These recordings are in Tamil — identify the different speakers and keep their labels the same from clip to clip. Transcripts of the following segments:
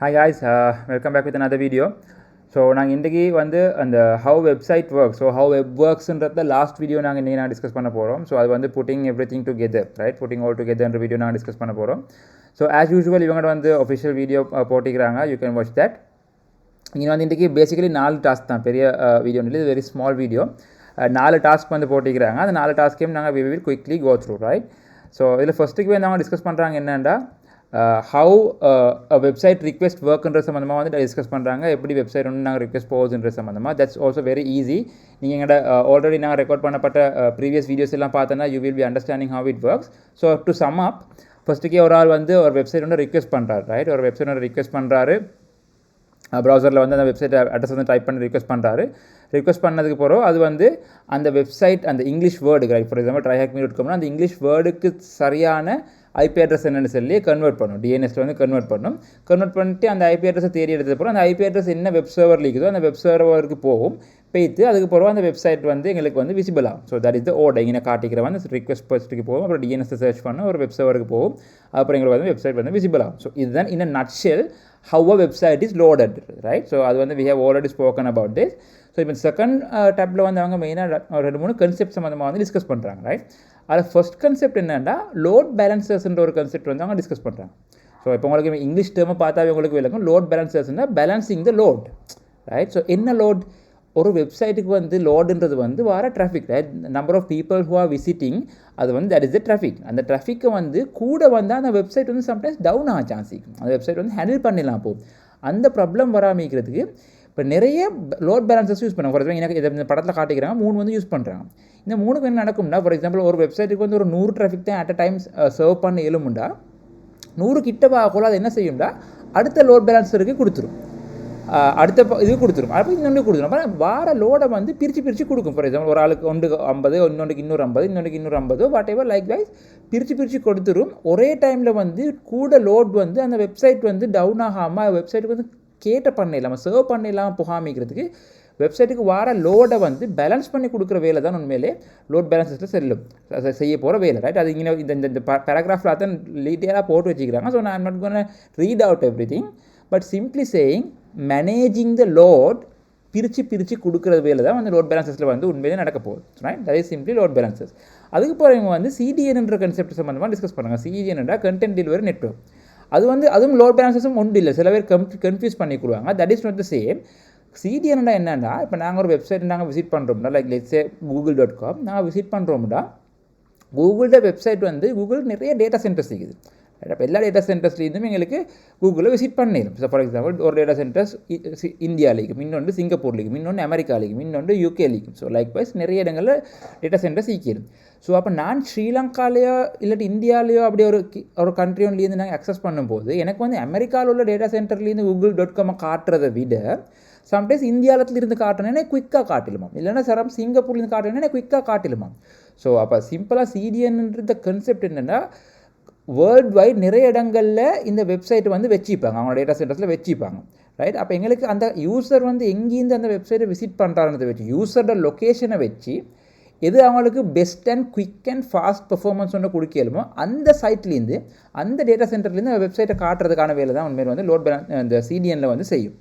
Speaker 1: Hi guys, welcome back with another video. So நாங்கள் இன்றைக்கி வந்து அந்த how website work how web worksன்றத லாஸ்ட் வீடியோ நாங்கள் இன்றைக்கி டிஸ்கஸ் பண்ண போகிறோம். ஸோ அது வந்து putting everything together putting all டுகெதர்ன்ற வீடியோ நாங்கள் டிஸ்கஸ் பண்ண போகிறோம். ஸோ ஆஸ் யூஸ்வல் இவங்கள்ட்ட வந்து ஒஃபிஷியல் வீடியோ போட்டிக்கிறாங்க, யூ கேன் வாட்ச் தட். இங்கே வந்து இன்றைக்கி பேசிக்கலி 4 டாஸ்க் தான், பெரிய வீடியோ இல்லை, இது வெரி ஸ்மால் வீடியோ. 4 டாஸ்க் வந்து போட்டிக்கிறாங்க. அந்த 4 டாஸ்க்கையும் நாங்கள் we will quickly go through right. So இதில் ஃபஸ்ட்டுக்கு வந்து அவங்க டிஸ்கஸ் பண்ணுறாங்க என்னென்னா ஹவு வெப்சைட் ரிக்வெஸ்ட் ஒர்க்குன்ற சம்மந்தமாக வந்து டிஸ்கஸ் பண்ணுறாங்க. எப்படி வெப்சைட் வந்து நாங்கள் ரிக்வெஸ்ட் போகுதுன்ற சம்மந்தமாக. That's also very easy. நீங்கள் எங்களோட ஆல்ரெடி நாங்கள் ரெக்கார்ட் பண்ணப்பட்ட ப்ரீவியஸ் வீடியோஸ் எல்லாம் பார்த்தோன்னா you will be understanding how it works. So to sum up, ஃபஸ்ட்டுக்கே ஒரு ஆள் வந்து ஒரு வெப்சைட் வந்து ரிக்வெஸ்ட் பண்ணுறாரு ரைட். ஒரு வெப்சைட் வந்து ரிக்வெஸ்ட் பண்ணுறாரு, ப்ரௌசரில் வந்து அந்த வெப்சைட் அட்ரஸ் வந்து டைப் பண்ணி ரிக்வெஸ்ட் பண்ணுறாரு. ரிக்வெஸ்ட் பண்ணதுக்கு பிறகு அது வந்து அந்த வெப்சைட் அந்த இங்கிலீஷ் வேர்டுக்கு ரைட், ஃபார் எக்ஸாம்பிள் ட்ரைஹாக்மி.comனா அந்த இங்கிலீஷ் வேர்டுக்கு சரியான ஐபி அட்ரஸ் என்னென்னு சொல்லி கன்வெர்ட் பண்ணும், டிஎன்எஸில் வந்து கன்வெர்ட் பண்ணிட்டு அந்த ஐபி அட்ரஸை தேடி எடுத்ததுக்கப்புறம் அந்த ஐபி அட்ரஸ் என்ன வெப் சர்வர் இருக்குதோ அந்த வெப் சர்வருக்கு போகும், போய்த்து அதுக்கப்புறம் அந்த வெப்சைட் வந்து எங்களுக்கு வந்து விசிபிள் ஆகும். ஸோ தட் இஸ் த ஓட இங்கே காட்டிக்கிற வந்து ரிக்வெஸ்ட் ஃபர்ஸ்ட்டுக்கு போகும், அப்புறம் டிஎன்எஸ் சர்ச் பண்ண ஒரு வெப் சர்வருக்கு போகும், அப்புறம் எங்களுக்கு வந்து வெப்சைட் வந்து விசிபிள் ஆகும். ஸோ இதுதான் இன் அ nutshell how a website is loaded, right? So அது வந்து we have already spoken about this. So இப்போ செகண்ட் டேப்பில் வந்து அவங்க மெயினாக 2-3 கன்செப்ட் சம்மந்தமாக வந்து டிஸ்கஸ் பண்ணுறாங்க ரைட். அதில் ஃபர்ஸ்ட் கன்செப்ட் என்னென்னா லோட் பேலன்சர்ஸ்ன்ற ஒரு கன்செப்ட் வந்து அவங்க டிஸ்கஸ் பண்ணுறாங்க. ஸோ இப்போ உங்களுக்கு இங்கிலீஷ் டேர்மை பார்த்தாவே உங்களுக்கு விளக்கும். லோட் பேலன்சர்ஸ்னால் balancing the load right. So என்ன லோட், ஒரு வெப்சைட்டுக்கு வந்து லோடுன்றது வந்து வர traffic right, number of people who are visiting, அது வந்து தட் இஸ் த டிராஃபிக். அந்த டிராஃபிக்கை வந்து கூட வந்து அந்த வெப்சைட் வந்து சம்டைம்ஸ் டவுன் ஆக சான்ஸ் இருக்கும், அந்த வெப்சைட் வந்து ஹேண்டில் பண்ணிடலாம். போகும் அந்த ப்ராப்ளம் வராமிக்கிறதுக்கு இப்போ நிறைய லோட் பேலன்சஸ் யூஸ் பண்ணுவாங்க. ஃபார் எக்ஸாம்பிள் எனக்கு இந்த படத்தில் காட்டிக்கிறாங்க 3 வந்து யூஸ் பண்ணுறாங்க. இந்த 3க்கு என்ன நடக்கும்னா, ஃபார் எக்ஸாம்பிள் ஒரு வெப்சைட்டுக்கு வந்து ஒரு 100 டிராஃபிக் தான் அட் அ டைம்ஸ் சர்வ் பண்ண இயலுமுண்டா, 100 கிட்ட போகல அது என்ன செய்யும்டா அடுத்த லோட் பேலன்சருக்கு கொடுத்துரும், அடுத்த இது கொடுத்துரும், அப்போ இன்னொன்று கொடுத்துரும். அப்புறம் வார லோடை வந்து பிரித்து கொடுக்கும். ஃபார் எக்ஸாம்பிள் ஒரு ஆளுக்கு 50, இன்னொன்றுக்கு இன்னொரு 50, வாட் எவர் லைக் வைஸ் பிரித்து கொடுத்துரும். ஒரே டைமில் வந்து கூட லோட் வந்து அந்த வெப்சைட் வந்து டவுன் ஆகாமல் வெப்சைட்டுக்கு வந்து கேட்ட பண்ணிடலாமல் சர்வ் பண்ணிடலாம் போகாமிக்கிறதுக்கு வெப்சைட்டுக்கு வர லோடை வந்து பேலன்ஸ் பண்ணி கொடுக்குற வேலை தான் உண்மையிலே லோட் பேலன்ஸில் செய்ய போகிற வேலை ரைட். அது இங்கே இந்த பேராகிராஃபில் தான் டீட்டெயிலாக போட்டு வச்சுக்கிறாங்க. ஸோ நான் not gonna read out everything, but simply saying managing the load பிரித்து கொடுக்குற வேலை தான் வந்து லோட் பேலன்சஸில் வந்து உண்மையிலே நடக்க போகுது right. That is simply load balances. அதுக்கு போகிறவங்க வந்து சிடிஎன்ன்ற கன்செப்ட் சம்மந்தமாக டிஸ்கஸ் பண்ணுறாங்க. சிடிஎன்டா கண்டென்ட் டெலிவரி நெட்வொர்க். அது வந்து அதுவும் லோட் பேலன்சஸும் ஒன்று இல்லை, சில பேர் கன்ஃபியூஸ் பண்ணிக்கிடுவாங்க. That is not the same. சிடிஎன்டா என்னென்னா, இப்போ நாங்கள் ஒரு வெப்சைட் நாங்கள் விசிட் பண்ணுறோம்னா லைக் லெட்ஸே google.com நாங்கள் விசிட் பண்ணுறோம்னா, கூகுளோட வெப்சைட் வந்து கூகுள் நிறைய டேட்டா சென்டர்ஸ் இருக்குது. அப்போ எல்லா டேட்டா சென்டர்ஸ்லேருந்தும் எங்களுக்கு கூகுளில் விசிட் பண்ணிடும். ஸோ ஃபார் எக்ஸாம்பிள் ஒரு டேட்டா சென்டர்ஸ் இந்தியாவிலேயும், இன்னொன்று சிங்கப்பூர்லேயும், இன்னொன்று அமெரிக்காலேயும், இன்னொன்று யூகேலேயும். ஸோ லைக் வைஸ் நிறைய இடங்களில் டேட்டா சென்டர்ஸ் ஈக்கிடும். ஸோ அப்போ நான் ஸ்ரீலங்காலேயோ இல்லாட்டி இந்தியாவிலையோ அப்படி ஒரு கண்ட்ரி ஒன்லேருந்து நாங்கள் அக்சஸ் பண்ணும்போது எனக்கு வந்து அமெரிக்காவில் உள்ள டேட்டா சென்டர்லேருந்து google.com காட்டுறதை விட சம்டைம்ஸ் இந்தியாவிலேருந்து இருந்து காட்டணுன்னா குயிக்காக காட்டிலுமா, இல்லைன்னா சரம் சிங்கப்பூர்லேருந்து காட்டணுன்னா குயிக்காக காட்டிலுமா. ஸோ அப்போ சிம்பிளாக சிடிஎன்ன்ற கன்செப்ட் என்னென்னா, வேர்ல்டு வைட் நிறைய இடங்களில் இந்த வெப்சைட் வந்து வச்சுப்பாங்க, அவங்களோட டேட்டா சென்டர்ஸில் வச்சுப்பாங்க ரைட். அப்போ எங்களுக்கு அந்த யூசர் வந்து எங்கேருந்து அந்த வெப்சைட்டை விசிட் பண்ணுறாருன்றதை வச்சு, யூசரோட லொக்கேஷனை வச்சு எது அவங்களுக்கு best and quick and fast performance ஒன்று கொடுக்கலுமோ அந்த சைட்லேருந்து அந்த டேட்டா சென்டர்லேருந்து அந்த வெப்சைட்டை காட்டுறதுக்கான வேலை தான் உண்மையில் வந்து லோட் பேலன்ஸ் இந்த சிடிஎனில் வந்து செய்யும்.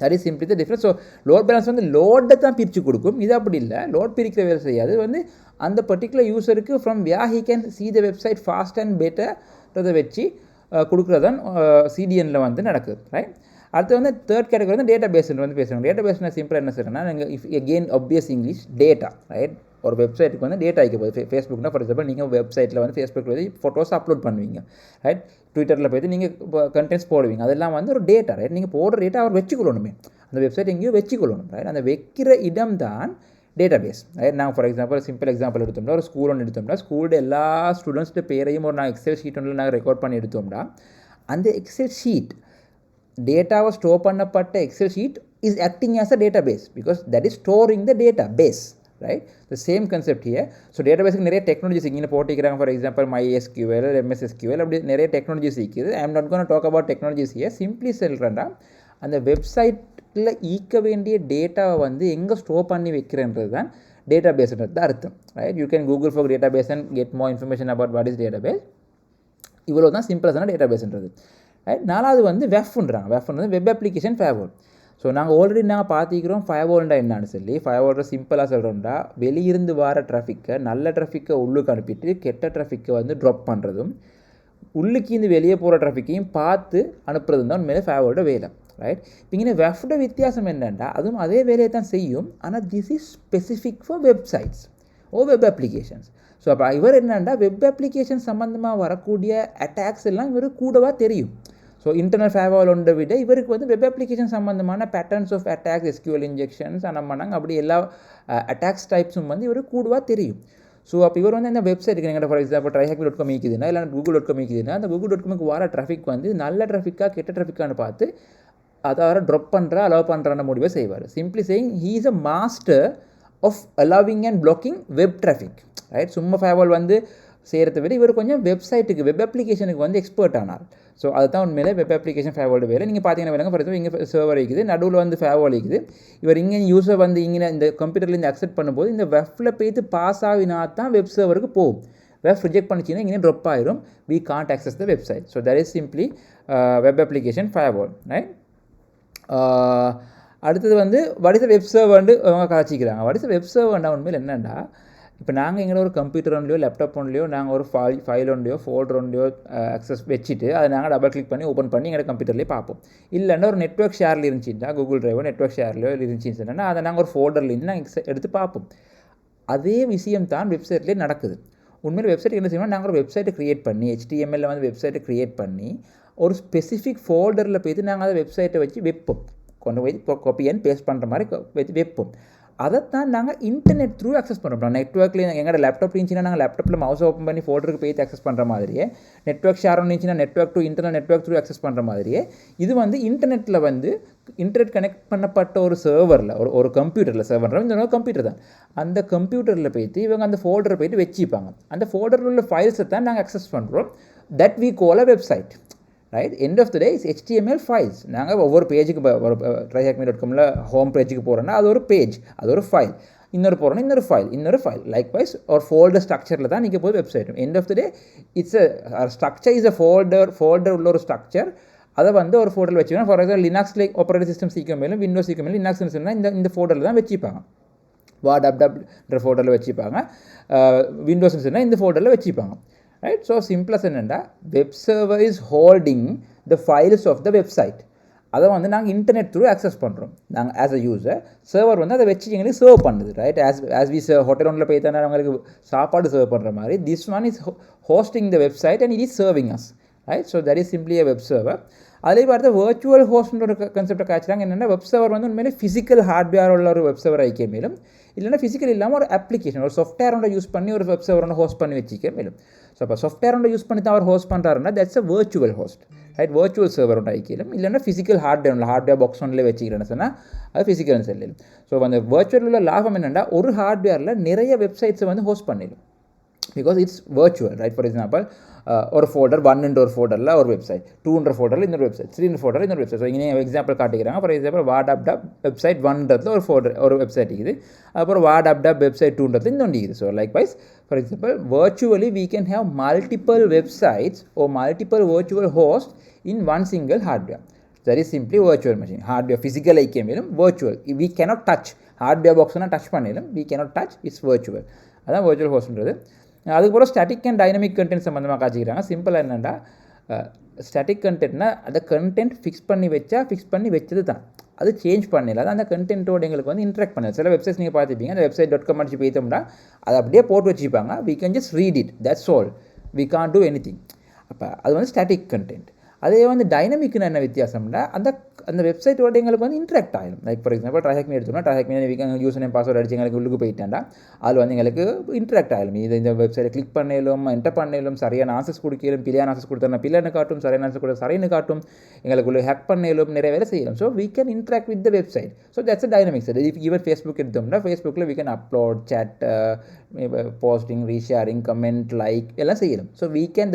Speaker 1: That is simply the difference. So load balance வந்து லோடை தான் பிரித்து கொடுக்கும், இது அப்படி இல்லை, லோட் பிரிக்கிற வேலை செய்யாது. வந்து அந்த பர்டிகுலர் யூஸருக்கு from via he can see the website fast and பெட்டர்ன்றதை வச்சு கொடுக்குறது தான் சிடிஎனில் வந்து நடக்குது ரைட். அடுத்து வந்து தேர்ட் கேட்டகரி வந்து டேட்டா பேஸ்ன்னு வந்து பேசுகிறாங்க. டேட்டா பேஸ்னால் சிம்பிளாக என்ன செய்யணும்னா, நீங்கள் if again obvious English data right. ஒரு வெப்சைட்டுக்கு வந்து டேட்டா ஆகிக்க போகுது. ஃபேஸ்புக்னா ஃபார் எக்ஸாம்பிள் நீங்கள் வெப்சைட்டில் வந்து ஃபேஸ்புக்கில் வந்து ஃபோட்டோஸ் அப்லோட் பண்ணுவீங்க ரைட், ட்விட்டரில் போய்ட்டு நீங்கள் கண்டென்ட்ஸ் போடுவீங்க, அதெல்லாம் வந்து ஒரு டேட்டா ரைட். நீங்கள் போடுற டேட்டா அவர் வச்சுக்கொள்ளணுமே, அந்த வெப்சைட் எங்கேயோ வச்சுக்கொள்ளணும் ரைட். அந்த வைக்கிற இடம் தான் டேட்டா பேஸ் ரைட். நாங்கள் ஃபார் எக்ஸாம்பிள் சிம்பிள் எக்ஸாம்பிள் எடுத்தோம்னா, ஒரு ஸ்கூல் ஒன்று எடுத்தோம்னா, ஸ்கூலோட எல்லா ஸ்டூடெண்ட்ஸ்ட்டு பேரையும் ஒரு நாங்கள் எக்ஸல் ஷீட் ஒன்றில் நாங்கள் ரெக்கார்ட் பண்ணி எடுத்தோம்னா, அந்த எக்ஸல் ஷீட் டேட்டாவை ஸ்டோர் பண்ணப்பட்ட excel sheet is acting as a data base because that is storing the data base right. The same concept here. So data பேஸுக்கு நிறைய டெக்னாலஜிஸ் இங்கே போட்டிக்கிறாங்க. ஃபார் எக்ஸாம்பிள் MySQL, MSSQL அப்படி நிறைய டெக்னாலஜிஸ் இருக்குது. I am not gonna talk about technologies here. Simply சொல்கிறேன்டா, அந்த வெப்சைட்டில் ஈக்க வேண்டிய டேட்டாவை வந்து எங்கே ஸ்டோர் பண்ணி வைக்கிறன்றது தான் டேட்டா பேஸ்ன்றது தான் அர்த்தம் right. You can Google for database and get more information about what is database. இவ்வளோ தான் சிம்பிளான டேட்டா பேஸ்ன்றது. ரைட். 4வது வந்து வெஃப்ன்றாங்க. வெஃப்ன்றது வந்து வெப் அப்ளிகேஷன் ஃபயர்வால். ஸோ நாங்கள் ஆல்ரெடி நாங்கள் பார்த்துக்கிறோம் ஃபயர்வால்ண்டா என்னான்னு சொல்லி. ஃபயர்வால்ட சிம்பிளாக சொல்கிறோம்டா வெளியிருந்து வர டிராஃபிக்கை நல்ல டிராஃபிக்கை உள்ளுக்கு அனுப்பிட்டு கெட்ட டிராஃபிக்கை வந்து ட்ராப் பண்ணுறதும் உள்ளுக்கு வெளியே போகிற டிராஃபிக்கையும் பார்த்து அனுப்புறது தான் உண்மையிலே ஃபயர்வால்ட வேலை. ரைட். இப்போ இங்கே வெஃப்ட வித்தியாசம் என்னென்னா அதுவும் அதே வேலையை தான் செய்யும். ஆனால் this is specific for websites or web applications. So அப்போ இவர் என்னென்னா வெப் அப்ளிகேஷன் சம்மந்தமாக வரக்கூடிய அட்டாக்ஸ் எல்லாம் இவருக்கு கூடவா தெரியும். ஸோ இன்டர்னல் ஃபயர்வால் ஒன்றை விட இவருக்கு வந்து வெப் அப்ளிகேஷன் சம்மந்தமான patterns of attacks, SQL injections பண்ணாங்க அப்படி எல்லா அட்டாக்ஸ் டைப்ஸும் வந்து இவருக்கு கூடவா தெரியும். ஸோ அப்போ இவர் வந்து இந்த வெப்சைட் இருக்குது, ஃபார் எக்ஸாம்பிள் tryhackme.com இருக்குதுன்னா இல்லை google.com இருக்குதுன்னா அந்த google.comக்கு வர டிராஃபிக் வந்து நல்ல டிராஃபிக்காக கெட்ட டிராஃபிக்கானு பார்த்து அதை ட்ராப் பண்ணுற அலோவ் பண்ணுறான முடிவை செய்வார். Simply saying he is a master of allowing and blocking web traffic. Right. சும்மா ஃபயர்வால் வந்து செய்கிறத விட இவர் கொஞ்சம் வெப்சைட்டுக்கு வெப் அப்ளிகேஷனுக்கு வந்து எக்ஸ்பர்ட் ஆனார். ஸோ அதுதான் உண்மையிலே வெப் அப்ளிகேஷன் ஃபயர்வால் வேலை. நீங்கள் பார்த்தீங்கன்னா வேலைங்க ஃபார் எக்ஸாம்பிள் இங்கே சர்வர் இருக்குது, நடுவில் வந்து ஃபயர்வால் இருக்குது. இவர் இங்கே யூஸர் வந்து இங்கே இந்த கம்ப்யூட்டர்லேருந்து அக்செப்ட் பண்ணும்போது இந்த வெப்பில் போய்த்து பாஸ் ஆகினா தான் வெப் சர்வருக்கு போகும். வெப் ரிஜெக்ட் பண்ணிச்சின்னா இங்கே ட்ராப் ஆயிரும். We can't access the website. So that is simply web application firewall. Right. அடுத்தது வந்து வடிச வெப் சர்வர்ண்டு அவங்க காய்ச்சிக்கிறாங்க. வடிச வெப் சர்வர்ண்டா உண்மையில் என்னென்னா இப்போ நாங்கள் எங்களோட ஒரு கம்ப்யூட்டர் ஒன்லையோ லேப்டாப் ஒன்லையோ நாங்கள் ஒரு ஃபைல் ஒன்லையோ ஃபோல்டர் ஒன்லையோ அக்சஸ் வச்சுட்டு அதை நாங்கள் டபுள் கிளிக் பண்ணி ஓப்பன் பண்ணி எங்களோட கம்ப்யூட்டர்லேயே பார்ப்போம். இல்லைன்னா ஒரு நெட்ஒர்க் ஷேரில் இருந்துச்சுன்னா கூகுள் டிரைவோ நெட்ஒர்க் ஷேர்லையோ இருந்துச்சுன்னா அதை நாங்கள் ஒரு ஃபோல்டர்லேருந்து நாங்கள் எடுத்து பார்ப்போம். அதே விஷயம் தான் வெப்சைட்லேயே நடக்குது. உண்மையில் வெப்சைட் என்ன செய்யணும், நாங்கள் ஒரு வெப்சைட்டை க்ரியேட் பண்ணி HTML வந்து வெப்சைட்டை க்ரியேட் பண்ணி ஒரு ஸ்பெசிஃபிக் ஃபோல்டரில் போய்ட்டு நாங்கள் அதை வெப்சைட்டை வச்சு வைப்போம். கொண்டு போய் காப்பி அண்ட் பேஸ்ட் பண்ணுற மாதிரி வச்சு வைப்போம். அதைத்தான் நாங்கள் இன்டர்நெட் த்ரூ அக்சஸ் பண்ணுறோம். நெட்ஒர்க்கில் எங்களோட லேப்டாப் இருந்துச்சுன்னா நாங்கள் லேப்டாப்பில் மவுஸ் ஓப்பன் பண்ணி ஃபோல்டருக்கு போய்ட்டு அக்சஸ் பண்ணுற மாதிரியே, நெட்ஒர்க் ஷேர் இருந்துச்சுன்னா network to internal network through access பண்ணுற மாதிரியே இது வந்து இன்டர்நெட்டில் வந்து இன்டர்நெட் கனெக்ட் பண்ணப்பட்ட ஒரு சர்வரில் ஒரு கம்ப்யூட்டரில் சர்வர் இந்த கம்ப்யூட்டர் தான் அந்த கம்ப்யூட்டரில் போய்ட்டு இவங்க அந்த ஃபோல்டரை போய்ட்டு வச்சுப்பாங்க. அந்த ஃபோல்டரில் உள்ள ஃபைல்ஸை தான் நாங்கள் அக்சஸ் பண்ணுறோம். That we call a website. Right. End of the day is HTML files. நாங்கள் ஒவ்வொரு பேஜுக்கு ஒரு tryhackme.comல ஹோம் பேஜுக்கு போகிறோன்னா அது ஒரு பேஜ், அது ஒரு ஃபைல். இன்னொரு போகிறோன்னா இன்னொரு ஃபைல் லைக் வைஸ் ஒரு ஃபோல்டர் ஸ்ட்ரக்சரில் தான் நீங்கள் போய் website. End of the day it's a structure is a folder உள்ள ஒரு ஸ்ட்ரக்சர். அதை வந்து ஒரு ஃபோல்டர் வச்சுக்கணும். ஃபார் எக்ஸாம்பிள் லினக்ஸில் ஆப்ரேட்டிங் சிஸ்டம் சீக்கிரம் மேலும் விண்டோஸ் சீக்கிரம் மேலும் லினக்ஸ்னு சொன்னால் இந்த ஃபோல்டரில் தான் வச்சுப்பாங்க. வாடப்டப்ன்ற ஃபோல்டரில் வச்சுப்பாங்க. விண்டோஸ்னு சொன்னால் இந்த ஃபோல்டரில் வச்சுப்பாங்க. ரைட். ஸோ சிம்பிளாக என்னென்னா web server is holding the files of the website. அதை வந்து நாங்கள் இன்டர்நெட் த்ரூ அக்சஸ் பண்ணுறோம். நாங்கள் ஆஸ் அ யூஸர் சர்வர் வந்து அதை வச்சு எங்களுக்கு சர்வ் பண்ணுது. ரைட். ஆஸ் வி ஹோட்டல் ஒன்றில் போய் தானே அவங்களுக்கு சாப்பாடு சர்வ் பண்ணுற மாதிரி this one is hosting the website and it is serving us. Right. So that is simply a web server. அதே பார்த்து வர்ச்சுவல் ஹோஸ்ட்ன்ற ஒரு கன்செப்டை காய்ச்சிறாங்க. என்னென்னா வெப் சர்வர் வந்து உண்மையிலே ஃபிசிக்கல் ஹார்ட்வேர் உள்ள ஒரு வெப் சர்வர் ஐக்கிய மேலும் இல்லைனா ஃபிசிக்கல் இல்லாமல் ஒரு அப்ளிகேஷன் ஒரு சாஃப்ட்வேரோட யூஸ் பண்ணி ஒரு வெப் சர்வரோட ஹோஸ்ட் பண்ணி வச்சுக்க மேலும். ஸோ அப்போ சாஃப்ட்வேரோட யூஸ் பண்ணி தான் அவர் ஹோஸ்ட் பண்ணுறாருன்னா that's a virtual host. Right. Virtual சர்வரோட ஐக்கியம் இல்லைன்னா ஃபிசிக்கல் ஹார்ட்வேர் பாக்ஸ் ஒன்லேயே வச்சுக்கிறேன்னு சொன்னால் அது ஃபிசிக்கல்னு சொல்லிடும். ஸோ அந்த வர்ச்சுவல் உள்ள லாபம் என்னென்னா ஒரு ஹார்ட்வேரில் நிறைய வெப்சைட்ஸை வந்து ஹோஸ்ட் பண்ணிடும். Because it's virtual. Right. For example ஒரு ஃபோல்டர் 1 ஒரு ஃபோல்டரில் ஒரு வெப்சைட், 2 ஃபோல்டரில் இன்னொரு வெப்சைட், 3 ஃபோல்டரில் இன்னொரு வெப்சைட். ஸோ இங்கே எக்ஸாம்பிள் காட்டிக்கிறாங்க. ஃபார் எக்ஸாம்பிள் வாடப்டப் வெப்சைட் 1 ஒரு ஃபோல்டர் ஒரு வெப்சைட் இருக்குது. அப்புறம் வாடப்டப் வெப்சைட் 2 இன்னொன்று இருக்குது. So likewise for example virtually we can have multiple websites or multiple virtual hosts in one single hardware. That is simply virtual machine. Hardware physical ஐக்கியம் மேலும் virtual. We cannot touch. Hardware பாக்ஸ்னா டச் பண்ணிடும். we cannot touch. It's virtual. அதான் virtual hostன்றது. அதுக்கப்புறம் ஸ்டாட்டிக் அண்ட் டைனமிக் கண்டென்ட் சம்மந்தமாக காய்ச்சிக்கிறாங்க. சிம்பிளாக என்னென்னா ஸ்டாட்டிக் கண்டென்ட்னா அந்த கண்டென்ட் ஃபிக்ஸ் பண்ணி வச்சது தான், அது சேஞ்ச் பண்ணல. அது அந்த கண்டென்ட்டோட எங்களுக்கு வந்து இன்ட்ராக்ட் பண்ணல. சில வெப்சைட்ஸ் நீங்கள் பார்த்துப்பீங்க அந்த website.com அடிச்சு போய்த்தோம்னா அதை அப்படியே போட்டு வச்சுப்பாங்க. we can just read it, that's all, we can't do anything. அப்போ அது வந்து ஸ்டாட்டிக் கண்டென்ட். அதே வந்து டைனமிக்னு என்ன வித்தியாசம்னா அந்த வெப்சைட்டோட எங்களுக்கு வந்து இன்ட்ராக்ட் ஆகிடும். லைக் ஃபார் எக்ஸாம்பிள் tryhackme எடுத்தோம்னா tryhackme யூசர் நேம் பாஸ்வேர்டு அடிச்சு எங்களுக்கு உள்ளுக்கு போயிட்டாண்டா அதில் வந்து எங்களுக்கு இன்ட்ராக்ட் ஆகிடும். இந்த வெப்சைட்டை கிளிக் பண்ணலும் என்டர் பண்ணலும் சரியான ஆன்சர்ஸ் கொடுக்கலும், பிள்ளையான ஆன்சர்ஸ் கொடுத்தா பிள்ளைன்னு காட்டும், சரியான ஆன்சர் கொடுத்தா சரின்னு காட்டும், எங்களுக்குள்ள ஹேக் பண்ணலும் நிறைய வேலை செய்யலாம். So we can interact with the website. So that's a dynamic side. If even Facebook எடுத்தோம்னா ஃபேஸ்புக்கில் we can upload, chat, posting, resharing, comment, like எல்லாம் செய்யலாம். So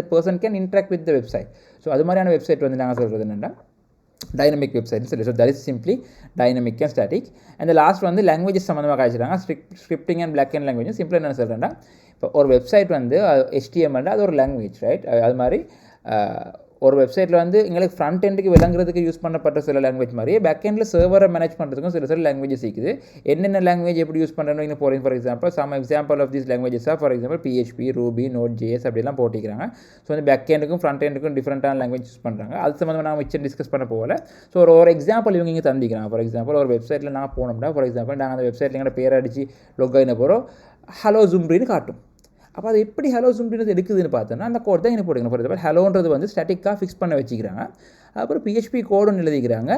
Speaker 1: the person can interact with the website. So அது மாதிரியான வெப்சைட் வந்து நாங்கள் சொல்கிறது என்னென்னா டைனமிக் வெப்சைட்னு சொல்லி. So that is simply dynamic and static. And last வந்து லாங்குவேஜஸ் சம்மந்தமாக காய்ச்சிட்டாங்க. Scripting and block and language. சிம்பிளாக என்ன சொல்கிறேன்னா இப்போ ஒரு வெப்சைட் வந்து HTML அது ஒரு லாங்குவேஜ். ரைட். அது மாதிரி ஒரு வெப்சைட்டில் வந்து எங்களுக்கு ஃப்ரண்ட் எண்டுக்கு விளங்குறதுக்கு யூஸ் பண்ணப்பட்ட சில லாங்குவேஜ் மாதிரி பேக் எண்டில் சர்வரை மேனேஜ் பண்ணுறதுக்கும் சில லாங்குவேஜஸ் இருக்குது. என்னென்ன லாங்குவேஜ் எப்படி யூஸ் பண்ணுறோன்னு போகிறீங்க. For example some example of these லாங்குவேஜஸாக for example PHP, Ruby, Node.js அப்படிலாம் போட்டிக்கிறாங்க. ஸோ வந்து பேக் எண்டுக்கும் ஃப்ரண்ட் எண்டுக்கும் டிஃப்ரெண்ட்டான லாங்குவேஜ் யூஸ் பண்ணுறாங்க. அது சம்மந்தமாக நான் மிச்சம் டிஸ்கஸ் பண்ண போகல. ஸோ ஒரு எக்ஸாம்பிள் இவங்க இங்கே தந்திக்கிறாங்க. ஃபார் எக்ஸாம்பிள் ஒரு வெப்சைட்டில் நான் போனோம்னா ஃபார் எக்ஸாம்பிள் நாங்கள் அந்த வெப்சைட்டில் எங்களோட பேர் அடித்து லொக் ஆகின போகிறோம் ஹலோ ஜும்ரின்னு காட்டும். அப்போ அது எப்படி ஹலோ ஜும்ரின்றது எடுக்குதுன்னு பார்த்தோன்னா அந்த கோட் தான் எனக்கு போட்டுக்கணும். ஃபார் எக்ஸாம்பிள் ஹலோன்றது வந்து ஸ்டாட்டிக்காக ஃபிக்ஸ் பண்ண வச்சுக்கிறாங்க. அப்புறம் PHP கோடுன்னு எழுதிக்கிறாங்க.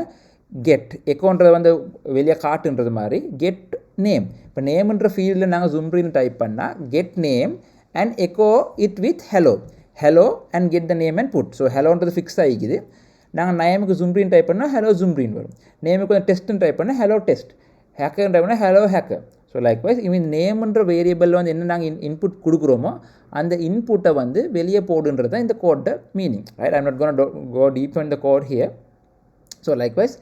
Speaker 1: கெட் எக்கோன்றது வந்து வெளியே காட்டுன்றது மாதிரி கெட் நேம். இப்போ நேம்ன்ற ஃபீல்டில் நாங்கள் ஜும்ரின்னு டைப் பண்ணால் get name and echo it with hello and get the name and put. So ஹலோன்றது ஃபிக்ஸ் ஆகிக்குது. நாங்கள் நேமுக்கு ஜும்ரின்னு டைப் பண்ணால் ஹலோ ஜும்ரின்னு வரும். நேமுக்கு வந்து டெஸ்ட்டுன்னு டைப் பண்ணால் ஹலோ டெஸ்ட். ஹேக்கர்னு டைப் பண்ணால் ஹலோ ஹேக்கர். ஸோ லைக்வைஸ் இவன் நேம்ன்ற வேரியபிளில் வந்து என்ன நாங்கள் இன்புட் கொடுக்குறோமோ அந்த இன்புட்டை வந்து வெளியே போடுன்றது தான் இந்த கோட்டை meaning. Right, I'm not gonna go deep in the code here. So likewise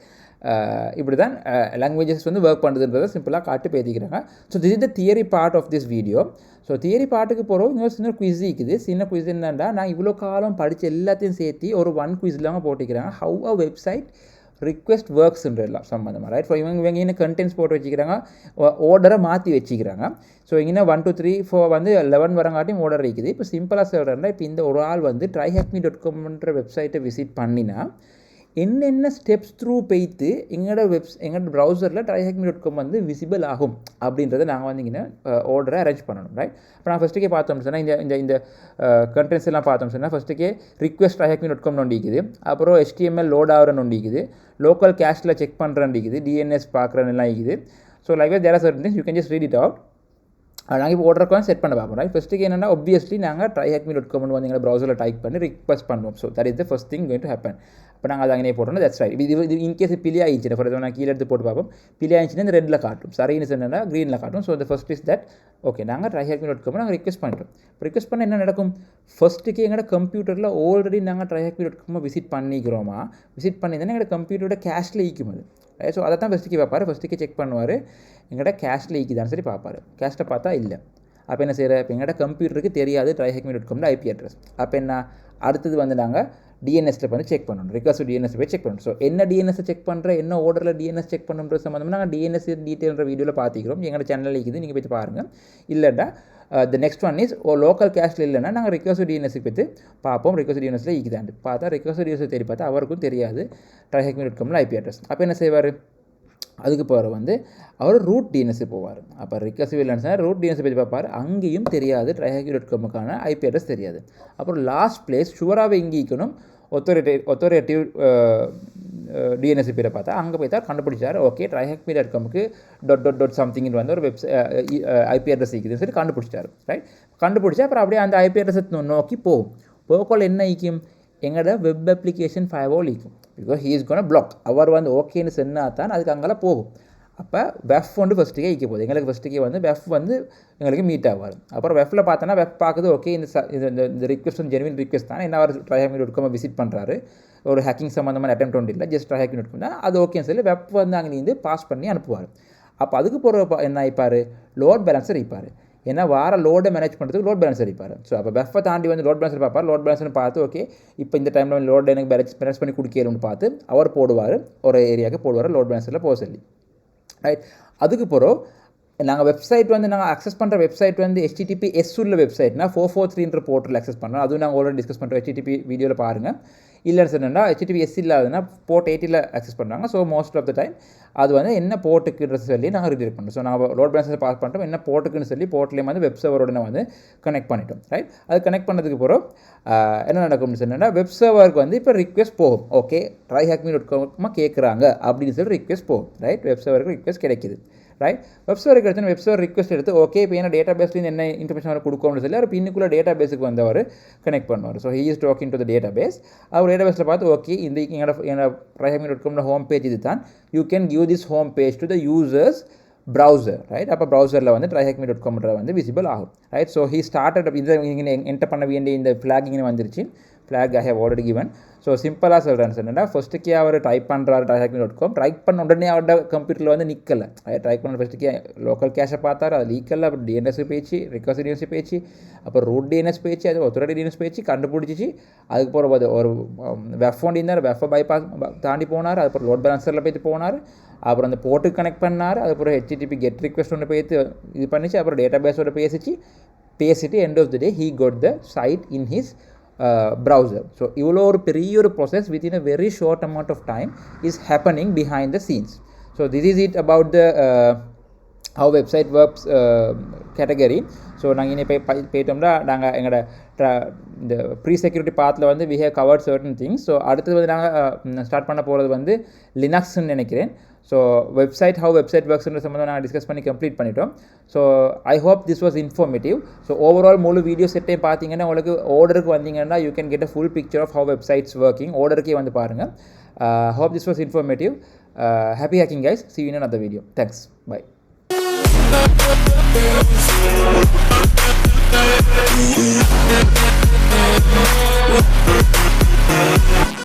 Speaker 1: இப்படி தான் லாங்குவேஜஸ் வந்து ஒர்க் பண்ணுறதுன்றதை சிம்பிளாக காட்டு பேசிக்கிறாங்க. So this is the theory part of this video. So theory பார்ட்டுக்கு போகிறோம். இன்னொரு சின்ன குவிஸ் இருக்குது. சின்ன குவிஸ் என்னென்னா நான் இவ்வளோ காலம் படித்த எல்லாத்தையும் சேர்த்து ஒரு குவிஸ்லாம் போட்டிக்கிறாங்க. ஹவு அ வெப்சைட் ரிக்வெஸ்ட் ஒர்க்ஸ்ன்றலாம் சம்மந்தமாக. ரைட், ஸோ இவங்க இன்னும் கண்டென்ட்ஸ் போட்டு வச்சுக்கிறாங்க, ஆர்டரை மாற்றி வச்சுக்கிறாங்க. ஸோ இங்கே 1 2 3 4 வந்து 11 வரங்காட்டியும் ஆர்டர் இருக்குது. இப்போ சிம்பிளாக சொல்கிறேன்னா இப்போ இந்த ஒரு ஆள் வந்து tryhackme.comன்ற வெப்சைட்டை விசிட் பண்ணினா என்னென்ன ஸ்டெப்ஸ் த்ரூ போய்த்து எங்களோட ப்ரௌசரில் tryhackme.com வந்து விசிபிள் ஆகும் அப்படின்றத நாங்கள் வந்து இங்கே ஆர்டரை அரேஞ்ச் பண்ணணும். ரைட், இப்போ நான் ஃபஸ்ட்டுக்கே பார்த்தோம் சொன்னால் இந்த கண்டென்ட்ஸ் எல்லாம் பார்த்தோம் சொன்னால் ஃபஸ்ட்டுக்கே ரிக்வெஸ்ட் tryhackme.com நோண்டிக்குது. அப்புறம் HTML லோட் ஆகிற நோண்டிக்குது. லோக்கல் கேஷில் செக் பண்ணுறேன்டிக்குது. DNS பார்க்குறேன்லாம் இருக்குது. So like there are certain things you can just read it out. நாங்கள் இப்போ ஆர்டருக்கு செட் பண்ண பார்ப்போம். ரைட், ஃபஸ்ட்டுக்கு என்னென்னா ஒப்வியஸ்லி நாங்கள் tryhackme.com வந்து எங்களை ப்ரௌசரில் டைப் பண்ணி ரிக்வெஸ்ட் பண்ணுவோம். So that is the first thing going to happen. இப்போ நாங்கள் அதை அங்கே போட்டோம்னா தட்ஸ் ரைட். இது இன்கேஸ் பிள்ளை ஆயிடுச்சு ஃபார் எக்ஸாம்பிள் நான் கீழே எடுத்து போட்டு பார்ப்போம். பிள்ளை ஆயிடுச்சுன்னா இந்த ரெட்டில் காட்டும், சரின்னு சொன்னால் க்ரீனில் காட்டும். So the first is that okay நாங்கள் tryhackme.com நாங்கள் ரிக்வெஸ்ட் பண்ணிட்டோம். ரிக்வெஸ்ட் பண்ண என்ன நடக்கும்? ஃபஸ்ட்டுக்கு எங்களோட கம்ப்யூட்டரில் ஆல்ரெடி நாங்கள் tryhackme.com விசிட் பண்ணிக்கிறோமா, விசிட் பண்ணியிருந்தேன்னா எங்களோட கம்ப்யூட்டரோட கேஷில் ஈக்கும் அது. ரைட், ஸோ அதை தான் ஃபஸ்ட்டுக்கு பார்ப்பார். ஃபஸ்ட்டுக்கு செக் பண்ணுவார் எங்களோட கேஷில் ஈக்குதான்னு சரி பார்ப்பார். கேஷில் பார்த்தா இல்லை. அப்போ என்ன செய்கிற, இப்போ எங்கள்கிட்ட கம்ப்யூட்டருக்கு தெரியாது tryhackme.com IP அட்ரஸ். அப்போ என்ன அடுத்தது வந்து நாங்கள் டிஎன்எஸில் வந்து செக் பண்ணணும். ரிக்வெஸ்ட் டிஎன்எஸ் போய் செக் பண்ணணும். ஸோ என்ன டிஎன்எஸ் செக் பண்ணுற, என்ன ஆர்டரில் டிஎன்எஸ் செக் பண்ணுறது சம்மந்தமாக நாங்கள் டிஎன்எஸ் டீட்டெயில்ன்ற வீடியோவில் பார்த்துக்கிறோம். எங்களோட சேனலில் இருக்குது, நீங்கள் போய்ட்டு பாருங்கள். இல்லைடா the next one is local கேஷில் இல்லைன்னா நாங்கள் ரிக்வெஸ்ட் டிஎன்எஸ்க்கு போய்ட்டு பார்ப்போம். ரிக்வெஸ்ட் டிஎன்எஸில் இருக்குதாண்டு பார்த்தா ரிக்வெஸ்ட் டிஎன்எஸ் தேடி பார்த்தா அவருக்கும் தெரியாது tryhackme.com IP அட்ரஸ். அப்போ என்ன செய்வார், அதுக்கு போகிற வந்து அவர் ரூட் டிஎன்எஸ் போவார். அப்போ ரிகர்சிவ் இல்லைன்னு ரூட் டிஎன்எஸ் பற்றி பார்ப்பார். அங்கேயும் தெரியாது tryhackme.comக்கான IP அட்ரஸ் தெரியாது. அப்புறம் லாஸ்ட் பிளேஸ் ஷுவராகவே இங்கே இருக்கணும் ஒத்தோரேட்டிவ் டிஎன்எஸ் பேரை பார்த்தா அங்கே போய் தான் கண்டுபிடிச்சார். ஓகே tryhackme.comக்கு .sம்திங் வந்து ஒரு IP அட்ரஸ் இருக்குதுன்னு சொல்லி கண்டுபிடிச்சார். ரைட், கண்டுபிடிச்சா அப்புறம் அப்படியே அந்த IP அட்ரஸை நோக்கி போகக்குள்ள என்ன ஈக்கும், எங்களோட வெப் அப்ளிகேஷன் ஃபயர்வால் ஈக்கும். Because he is gonna block. அவர் வந்து ஓகேன்னு சொன்னால் தான் அதுக்கு அங்கெல்லாம் போகும். அப்போ வெஃப் வந்து ஃபஸ்ட்டுக்கே ஈக்க போகுது. எங்களுக்கு ஃபஸ்ட்டுக்கே வந்து வெஃப் வந்து எங்களுக்கு மீட் ஆவார். அப்புறம் வெஃப்பில் பார்த்தோன்னா வெஃப் பார்க்குது ஓகே இந்த ரிக்வெஸ்ட் வந்து ஜென்வின் ரிக்வெஸ்ட் தான். என்ன அவர் tryhackme.com விசிட் பண்ணுறாரு, ஒரு ஹேக்கிங் சம்மந்தமான அட்டெம்ப்ட் ஒன்று இல்லை, ஜஸ்ட் tryhackme.com தான். அது ஓகேன்னு சொல்லி வெப் வந்து அங்கே நீந்து பாஸ் பண்ணி அனுப்புவார். அப்போ அதுக்கு போகிற என்ன ஆயிப்பார், லோட் பேலன்ஸர் இருப்பார். ஏன்னா வார லோடை மேனேஜ் பண்ணுறதுக்கு லோட் பேலன்ஸர் இருப்பார். ஸோ அப்போ வெஃப்பை தாண்டி வந்து லோட் பேலன்ஸர் பார்ப்பார். லோட் பேலன்ஸர்னு பார்த்து ஓகே இப்போ இந்த டைமில் லோட் எனக்கு பேலன்ஸ் பண்ணி கொடுக்கணும்னு பார்த்து அவர் போடுவார், ஒரு ஏரியாவுக்கு போடுவார் லோட் பேலன்ஸரில் போக சொல்லி. ரைட், அதுக்கு போகிறோம் நாங்கள் வெப்சைட் வந்து நாங்கள் அக்சஸ் பண்ணுற வெப்சைட் வந்து HTTPS உள்ள வெப்சைட்னா 443 போர்ட்டில் அக்சஸ் பண்ணுறோம். அதுவும் நாங்கள் ஆல்ரெடி டிஸ்கஸ் பண்ணுறோம். HTTP வீடியோவில் பாருங்கள். இல்லைன்னு சொன்னால் HTTPS இல்லாதுன்னா போர்ட் 80 அக்சஸ் பண்ணுறாங்க. So most of the time அது வந்து என்ன போர்ட்டுக்குன்னு சொல்லி நாங்கள் ரீடைரக்ட் பண்ணுறோம். ஸோ நாங்கள் லோட் பேலன்ஸை பாஸ் பண்ணிட்டோம், என்ன போர்ட்டுக்குன்னு சொல்லி போர்ட்லேயும் வந்து வெப் சர்வரோட வந்து கனெக்ட் பண்ணிட்டோம். ரைட், அது கனெக்ட் பண்ணதுக்கு போகிறோம் என்ன நடக்கும்னு சொன்னால் வெப் சர்வருக்கு வந்து இப்போ ரிக்வெஸ்ட் போகும். ஓகே tryhackme.com கேட்குறாங்க அப்படின்னு சொல்லி ரிக்வெஸ்ட் போகும். ரைட், வெப் சர்வருக்கு ரிக்வெஸ்ட் கிடைக்குது. ரைட், வெப் சர்வருக்கு எடுத்து வெப் சர்வர் ரிக்வெஸ்ட் எடுத்து ஓகே இப்போ என்ன டேட்டா பேஸ்லேருந்து என்ன இன்ஃபர்மேஷன் அவர் கொடுக்கணும்னு சொல்லி அவர் பின்னுக்குள்ளே டேட்டா பேஸுக்கு வந்து அவர் கனெக்ட் பண்ணுவார். So he is talking to the data base. அவர் டேட்டா பேஸில் பார்த்து ஓகே இந்த என்னோட tryhackme.com ஹோம் பேஜ் இது தான், you can give this home page to the user's browser. Right, அப்போ ப்ரௌசரில் வந்து tryhackme.com வந்து விசிபிள் ஆகும். ரைட், ஸோ ஹீ ஸ்டார்டட் இதை என்டர் பண்ண வேண்டிய இந்த ஃப்ளாக் இங்கே வந்துருச்சு. Flag I have already given. ஸோ சிம்பிளாக சொல்கிறேன்னு சொன்னேன்னா ஃபஸ்ட்டுக்கே அவர் டைப் பண்ணுறாரு trihacking.com டைப் பண்ண உடனே அவரோட கம்ப்யூட்டரில் வந்து நிற்கலை. டைப் பண்ண ஃபஸ்ட்டுக்கே லோக்கல் கேஷை பார்த்தாரு, அது லீக்கல்ல. அப்புறம் டிஎன்எஸ் பேச்சு, ரிக்வஸ்ட் டிஎன்எஸ் பேச்சு, அப்புறம் ரூட் டிஎன்எஸ் பேச்சு, அது ஒத்தோட டிஎன்எஸ் பேச்சு கண்டுபிடிச்சிச்சு. அதுக்கப்புறம் ஒரு வெஃப் ஒன் இருந்தார், வெஃபை பைபாஸ் தாண்டி போனார். அதுக்கப்புறம் லோட் பேலன்சரில் போய்ட்டு போனார். அப்புறம் அந்த போர்ட்டுக்கு கனெக்ட் பண்ணார். அதுக்கப்புறம் HTTP கெட் ரிக்வெஸ்ட் ஒன்று போய்த்து இது பண்ணிச்சு. அப்புறம் டேட்டா பேஸோட பேசிட்டு end of the day he got the site in his browser. So இவ்வளோ ஒரு பெரிய ஒரு process within a very short amount of time is happening behind the scenes. So this is it about the how website works category. So நாங்கள் இனி போயிட்டோம்னா நாங்கள் எங்களோட இந்த ப்ரீ செக்யூரிட்டி பார்ட்டில் வந்து we have covered certain things. So அடுத்தது வந்து நாங்கள் ஸ்டார்ட் பண்ண போகிறது வந்து லினக்ஸ்ன்னு நினைக்கிறேன். ஸோ how website worksன்ற சம்மந்தம் நாங்கள் டிஸ்கஸ் பண்ணி கம்ப்ளீட் பண்ணிட்டோம். So I hope this was informative. So overall முழு வீடியோ செட்டையும் பார்த்தீங்கன்னா உங்களுக்கு ஆர்டருக்கு வந்தீங்கன்னா you can get a full picture of how websites working. ஆர்டருக்கே வந்து பாருங்கள். Hope this was informative. Happy hacking guys. See you in another video. Thanks. Bye.